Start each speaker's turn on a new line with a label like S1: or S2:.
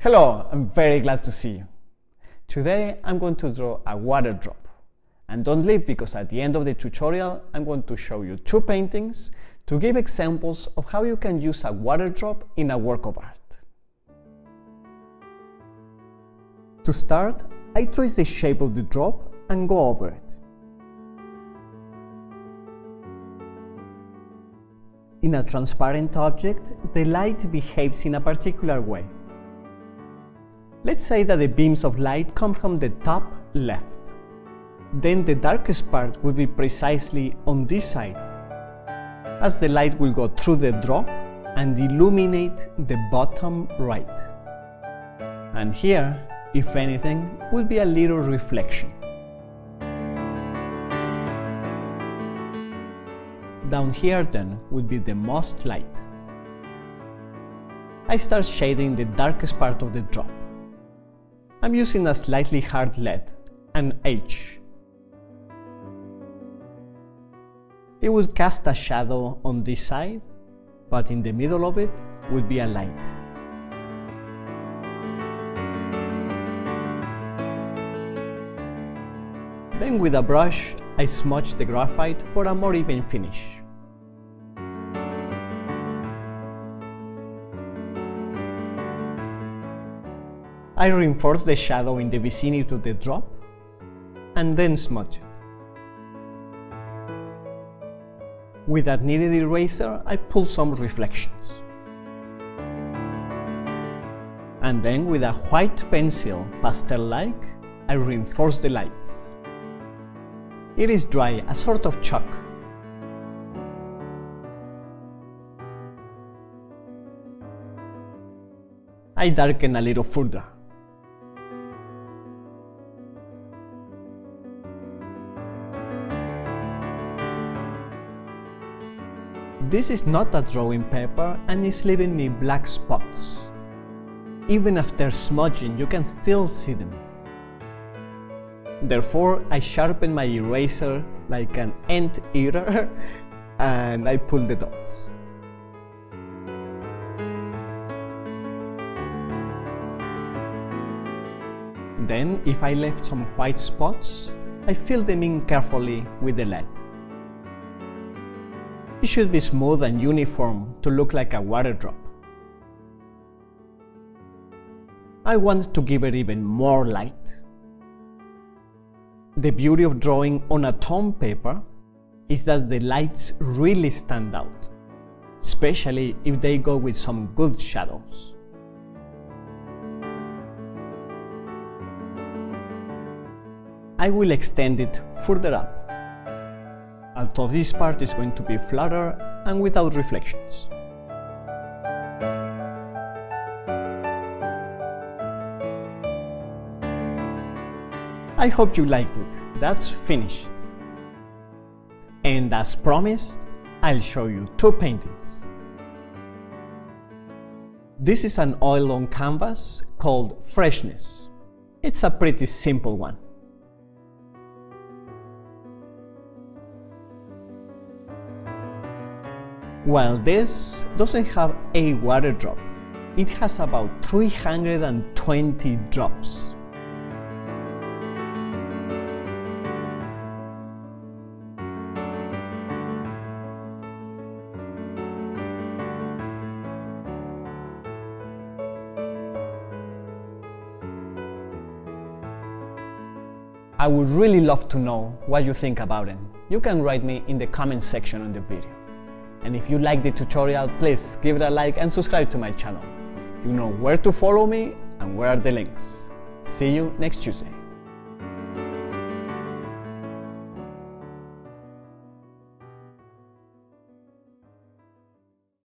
S1: Hello, I'm very glad to see you. Today I'm going to draw a water drop. And don't leave, because at the end of the tutorial I'm going to show you two paintings to give examples of how you can use a water drop in a work of art. To start, I trace the shape of the drop and go over it. In a transparent object, the light behaves in a particular way. Let's say that the beams of light come from the top left. Then the darkest part will be precisely on this side, as the light will go through the drop and illuminate the bottom right. And here, if anything, will be a little reflection. Down here then will be the most light. I start shading the darkest part of the drop. I'm using a slightly hard lead, an H. It will cast a shadow on this side, but in the middle of it will be a light. Then with a brush, I smudge the graphite for a more even finish. I reinforce the shadow in the vicinity of the drop and then smudge it. With a kneaded eraser, I pull some reflections. And then with a white pencil, pastel-like, I reinforce the lights. It is dry, a sort of chalk. I darken a little further. This is not a drawing paper and is leaving me black spots. Even after smudging, you can still see them. Therefore, I sharpen my eraser like an ant-eater and I pull the dots. Then, if I left some white spots, I fill them in carefully with the lead. It should be smooth and uniform to look like a water drop. I want to give it even more light. The beauty of drawing on a tone paper is that the lights really stand out, especially if they go with some good shadows. I will extend it further up, although this part is going to be flatter and without reflections. I hope you liked it. That's finished. And as promised, I'll show you two paintings. This is an oil on canvas called Freshness. It's a pretty simple one. While this doesn't have a water drop, it has about 320 drops. I would really love to know what you think about it. You can write me in the comment section on the video. And if you like the tutorial, please give it a like and subscribe to my channel. You know where to follow me and where are the links. See you next Tuesday.